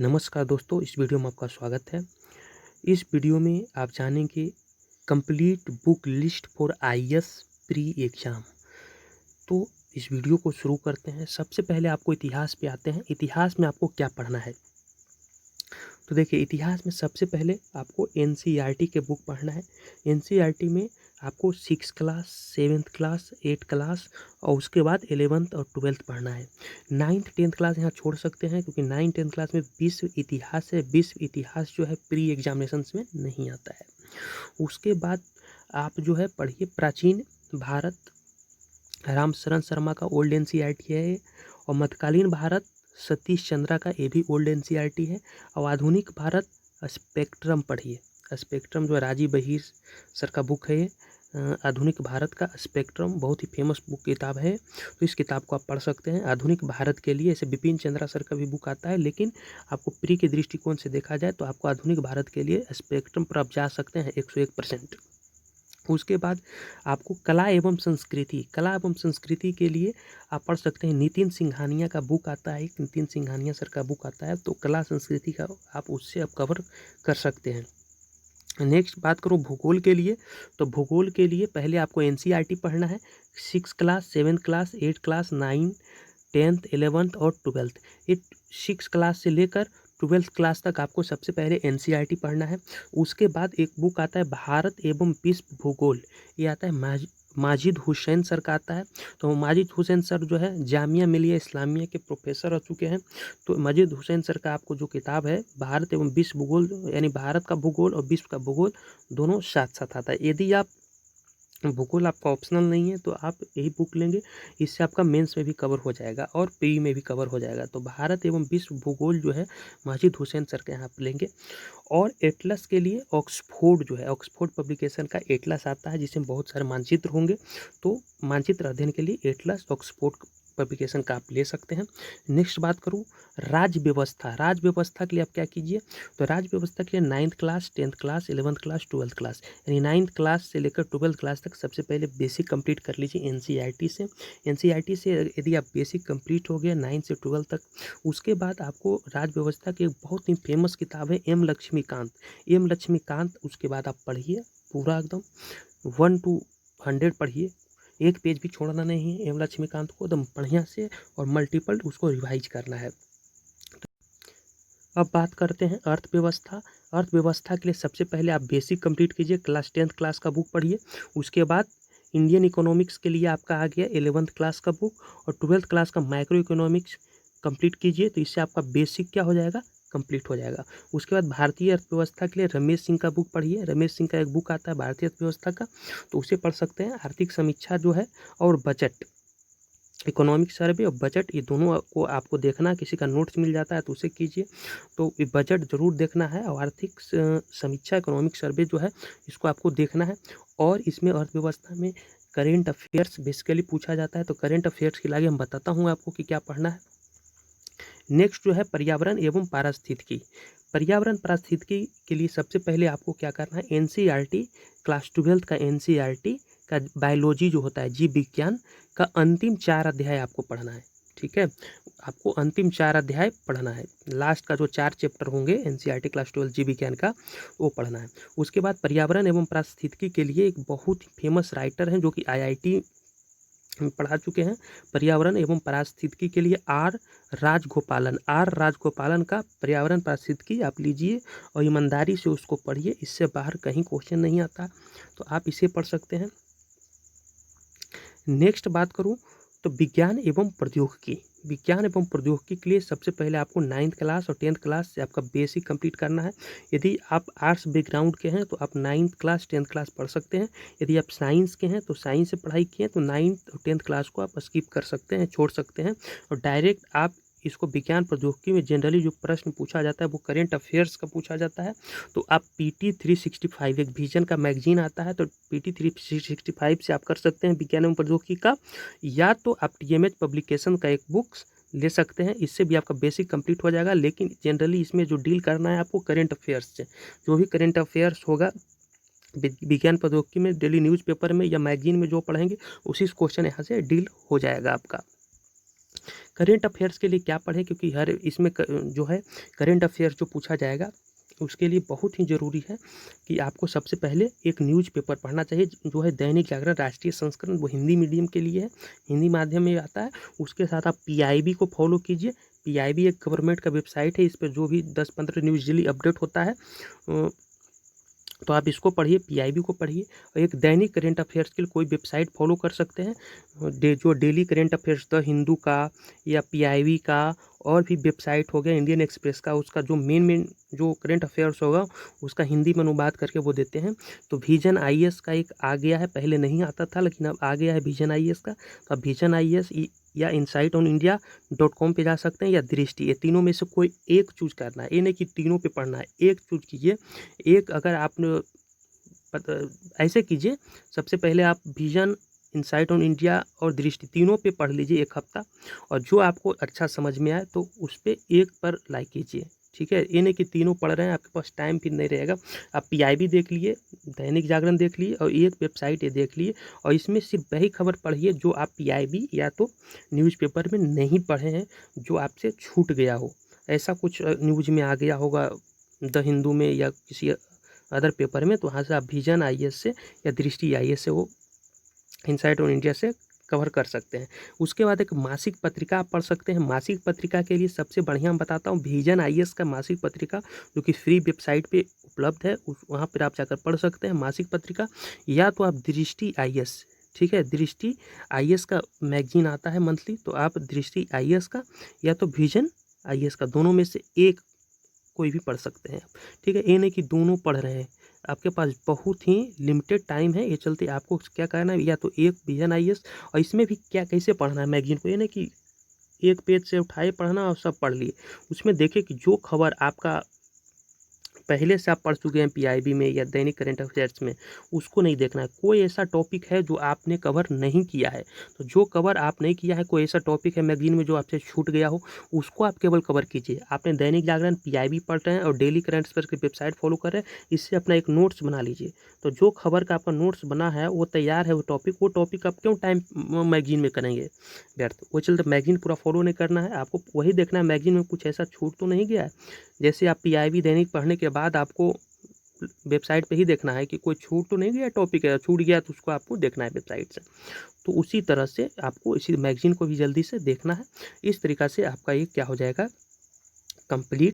नमस्कार दोस्तों, इस वीडियो में आपका स्वागत है। इस वीडियो में आप जानेंगे complete book list for IAS pre exam. तो इस वीडियो को शुरू करते हैं। सबसे पहले आपको इतिहास पे आते हैं। इतिहास में आपको क्या पढ़ना है? तो देखिए, इतिहास में सबसे पहले आपको एनसीईआरटी के बुक पढ़ना है। एनसीईआरटी में आपको 6 क्लास, 7th क्लास, 8 क्लास और उसके बाद 11th और 12th पढ़ना है। 9th 10th क्लास यहाँ छोड़ सकते हैं क्योंकि 9th 10th क्लास में विश्व इतिहास है। विश्व इतिहास जो है प्री एग्जामिनेशंस में नहीं आता है। उसके बाद आप जो है पढ़िए प्राचीन भारत, रामशरण शर्मा का ओल्ड एनसीईआरटी है और मध्यकालीन भारत सतीश चंद्रा का ये भी ओल्ड एनसीईआरटी है। और आधुनिक भारत स्पेक्ट्रम पढ़िए। स्पेक्ट्रम जो है राजीव बहिर सर का बुक है ये। आधुनिक भारत का स्पेक्ट्रम बहुत ही फेमस बुक किताब है, तो इस किताब को आप पढ़ सकते हैं। आधुनिक भारत के लिए ऐसे बिपिन चंद्रा सर का भी बुक आता है, लेकिन आपको प्री के दृष्टिकोण से देखा जाए तो आपको आधुनिक भारत के लिए स्पेक्ट्रम पर आप जा सकते हैं 101%। उसके बाद आपको कला एवं संस्कृति के लिए आप पढ़ सकते हैं। नितिन सिंघानिया का बुक आता है, नितिन सिंघानिया सर का बुक आता है, तो कला संस्कृति का आप उससे आप कवर कर सकते हैं। नेक्स्ट बात करूँ भूगोल के लिए, तो भूगोल के लिए पहले आपको एनसीईआरटी पढ़ना है। 6 class, 7th class, 8 class, 9, 10th, 11th और 12th। ये 6 क्लास से लेकर 12th क्लास तक आपको सबसे पहले एनसीईआरटी पढ़ना है। उसके बाद एक बुक आता है भारत एवं विश्व भूगोल, ये आता है माजिद हुसैन सर का आता है। तो माजिद हुसैन सर जो है जामिया मिलिया इस्लामिया के प्रोफेसर रह चुके हैं। तो माजिद हुसैन सर का आपको जो किताब है भारत एवं विश्व भूगोल, यानी भारत का भूगोल और विश्व का भूगोल दोनों साथ साथ आता है। यदि आप भूगोल आपका ऑप्शनल नहीं है तो आप यही बुक लेंगे, इससे आपका मेंस में भी कवर हो जाएगा और पीई में भी कवर हो जाएगा। तो भारत एवं विश्व भूगोल जो है माजिद हुसैन सर के यहाँ आप लेंगे। और एटलस के लिए ऑक्सफोर्ड जो है, ऑक्सफोर्ड पब्लिकेशन का एटलस आता है जिसमें बहुत सारे मानचित्र होंगे, तो मानचित्र अध्ययन के लिए एटलस ऑक्सफोर्ड पब्लिकेशन का आप ले सकते हैं। नेक्स्ट बात करूँ राज्य व्यवस्था के लिए आप क्या कीजिए, तो राज्य व्यवस्था के लिए 9th class, 10th class, 11th class, 12th class, यानी 9th क्लास से लेकर 12th क्लास तक सबसे पहले बेसिक कंप्लीट कर लीजिए एनसीईआरटी से। एनसीईआरटी से यदि आप बेसिक कंप्लीट हो गया 9 से 12 तक, उसके बाद आपको राज्य व्यवस्था की एक बहुत ही फेमस किताब है एम लक्ष्मीकांत, उसके बाद आप पढ़िए पूरा एकदम 1 to 100 पढ़िए, एक पेज भी छोड़ना नहीं है। एम लक्ष्मीकांत को एकदम बढ़िया से और मल्टीपल उसको रिवाइज करना है। अब बात करते हैं अर्थव्यवस्था के लिए सबसे पहले आप बेसिक कंप्लीट कीजिए, क्लास 10th क्लास का बुक पढ़िए। उसके बाद इंडियन इकोनॉमिक्स के लिए आपका आ गया 11th क्लास का बुक, और 12th क्लास का माइक्रो इकोनॉमिक्स कंप्लीट कीजिए, तो इससे आपका बेसिक क्या हो जाएगा, कंप्लीट हो जाएगा। उसके बाद भारतीय अर्थव्यवस्था के लिए रमेश सिंह का बुक पढ़िए। रमेश सिंह का एक बुक आता है भारतीय अर्थव्यवस्था का, तो उसे पढ़ सकते हैं। आर्थिक समीक्षा जो है और बजट, इकोनॉमिक सर्वे और बजट, ये दोनों को आपको देखना, किसी का नोट्स मिल जाता है तो उसे कीजिए। तो ये बजट जरूर देखना है और आर्थिक समीक्षा, इकोनॉमिक सर्वे जो है इसको आपको देखना है। और इसमें अर्थव्यवस्था में करेंट अफेयर्स बेसिकली पूछा जाता है, तो करेंट अफेयर्स के लिए मैं बताता हूँ आपको कि क्या पढ़ना है। नेक्स्ट जो है पर्यावरण एवं पारिस्थितिकी के लिए सबसे पहले आपको क्या करना है, एनसीईआरटी क्लास 12th का एनसीईआरटी का बायोलॉजी जो होता है, जीव विज्ञान का अंतिम 4 अध्याय आपको पढ़ना है। ठीक है, आपको अंतिम 4 अध्याय पढ़ना है। लास्ट का जो 4 चैप्टर होंगे एनसीईआरटी क्लास 12 जीव विज्ञान का, वो पढ़ना है। उसके बाद पर्यावरण एवं पारिस्थितिकी के लिए एक बहुत ही फेमस राइटर हैं जो कि आईआईटी पढ़ा चुके हैं। पर्यावरण एवं पारिस्थितिकी के लिए आर राजगोपालन का पर्यावरण पारिस्थितिकी आप लीजिए और ईमानदारी से उसको पढ़िए, इससे बाहर कहीं क्वेश्चन नहीं आता, तो आप इसे पढ़ सकते हैं। नेक्स्ट बात करूं तो विज्ञान एवं प्रौद्योगिकी के लिए सबसे पहले आपको 9th क्लास और 10th क्लास से आपका बेसिक कंप्लीट करना है। यदि आप आर्ट्स बैकग्राउंड के हैं तो आप 9th क्लास 10th क्लास पढ़ सकते हैं। यदि आप साइंस के हैं तो साइंस से पढ़ाई किए तो 9th और 10th क्लास को आप स्किप कर सकते हैं, छोड़ सकते हैं, और डायरेक्ट आप इसको विज्ञान प्रौद्योगिकी में जनरली जो प्रश्न पूछा जाता है वो करेंट अफेयर्स का पूछा जाता है। तो आप PT 365, एक विजन का मैगजीन आता है, तो PT 365 से आप कर सकते हैं विज्ञान एवं प्रौद्योगिकी का, या तो आप TMH पब्लिकेशन का एक बुक्स ले सकते हैं, इससे भी आपका बेसिक कंप्लीट हो जाएगा। लेकिन जनरली इसमें जो डील करना है आपको करेंट अफेयर्स से, जो भी करेंट अफेयर्स होगा विज्ञान प्रौद्योगिकी में डेली न्यूज़पेपर में या मैगजीन में जो पढ़ेंगे उसी क्वेश्चन यहाँ से डील हो जाएगा आपका। करेंट अफेयर्स के लिए क्या पढ़ें, क्योंकि हर इसमें जो है करेंट अफेयर्स जो पूछा जाएगा उसके लिए बहुत ही ज़रूरी है कि आपको सबसे पहले एक न्यूज़पेपर पढ़ना चाहिए, जो है दैनिक जागरण राष्ट्रीय संस्करण, वो हिंदी मीडियम के लिए है, हिंदी माध्यम में आता है। उसके साथ आप पीआईबी को फॉलो कीजिए। पीआईबी एक गवर्नमेंट का वेबसाइट है, इस पर जो भी 10-15 न्यूज़ डेली अपडेट होता है, तो आप इसको पढ़िए, पीआईबी को पढ़िए। और एक दैनिक करेंट अफेयर्स के लिए कोई वेबसाइट फॉलो कर सकते हैं, जो daily current affairs the Hindu का या पीआईबी का, और भी वेबसाइट हो गया इंडियन एक्सप्रेस का, उसका जो मेन जो करेंट अफेयर्स होगा उसका हिंदी में अनुवाद करके वो देते हैं। तो विजन आईएएस का एक आ गया है, पहले नहीं आता था लेकिन अब आ गया है विजन आईएएस का। तो आप विजन आईएएस या insightonIndia.com पे जा सकते हैं, या दृष्टि, ये तीनों में से कोई एक चूज करना है, ये नहीं कि तीनों पे पढ़ना है, एक चूज कीजिए। एक अगर आपने ऐसे कीजिए, सबसे पहले आप विजन, इनसाइट ऑन इंडिया और दृष्टि तीनों पे पढ़ लीजिए एक हफ्ता, और जो आपको अच्छा समझ में आए तो उस पर एक पर लाइक कीजिए, ठीक है। ये नहीं कि तीनों पढ़ रहे हैं, आपके पास टाइम फिर नहीं रहेगा। आप पीआईबी देख लिए, दैनिक जागरण देख लिए, और एक वेबसाइट ये देख लिए, और इसमें सिर्फ वही खबर पढ़िए जो आप पीआईबी या तो न्यूज़पेपर में नहीं पढ़े हैं, जो आपसे छूट गया हो। ऐसा कुछ न्यूज़ में आ गया होगा द हिंदू में या किसी अदर पेपर में, तो वहाँ से आप विजन आईएएस से या दृष्टि आईएएस से वो इनसाइट ऑन इंडिया से कवर कर सकते हैं। उसके बाद एक मासिक पत्रिका आप पढ़ सकते हैं। मासिक पत्रिका के लिए सबसे बढ़िया मैं बताता हूँ विजन आईएएस का मासिक पत्रिका, जो कि फ्री वेबसाइट पे उपलब्ध है, वहाँ पर आप जाकर पढ़ सकते हैं मासिक पत्रिका। या तो आप दृष्टि आईएएस, ठीक है, दृष्टि आईएएस का मैगजीन आता है मंथली, तो आप दृष्टि आईएएस का या तो विजन आईएएस का, दोनों में से एक कोई भी पढ़ सकते हैं, ठीक है। ये नहीं कि दोनों पढ़ रहे हैं, आपके पास बहुत ही लिमिटेड टाइम है, ये चलते आपको क्या करना है, या तो एक विजन आईएएस, और इसमें भी क्या कैसे पढ़ना है मैगजीन को, ये नहीं कि एक पेज से उठाए पढ़ना और सब पढ़ लिए। उसमें देखिए कि जो खबर आपका पहले से आप पढ़ चुके हैं पीआईबी में या दैनिक करेंट अफेयर्स में, उसको नहीं देखना है। कोई ऐसा टॉपिक है जो आपने कवर नहीं किया है, तो जो कवर आप नहीं किया है, कोई ऐसा टॉपिक है मैगजीन में जो आपसे छूट गया हो, उसको आप केवल कवर कीजिए। आपने दैनिक जागरण पीआईबी पढ़ रहे हैं और डेली करंट अफेयर्स की वेबसाइट फॉलो कर रहे हैं, इससे अपना एक नोट्स बना लीजिए। तो जो खबर का आपका नोट्स बना है, वो तैयार है, वो टॉपिक आप क्यों टाइम मैगजीन में करेंगे व्यर्थ। वो चलते मैगजीन पूरा फॉलो नहीं करना है, आपको वही देखना है मैगजीन में कुछ ऐसा छूट तो नहीं गया है। जैसे आप पीआईबी दैनिक पढ़ने के बाद आपको वेबसाइट पे ही देखना है कि कोई छूट तो नहीं गया, टॉपिक है छूट गया तो उसको आपको देखना है वेबसाइट से। तो उसी तरह से आपको इसी मैगजीन को भी जल्दी से देखना है। इस तरीक़ा से आपका ये क्या हो जाएगा, कंप्लीट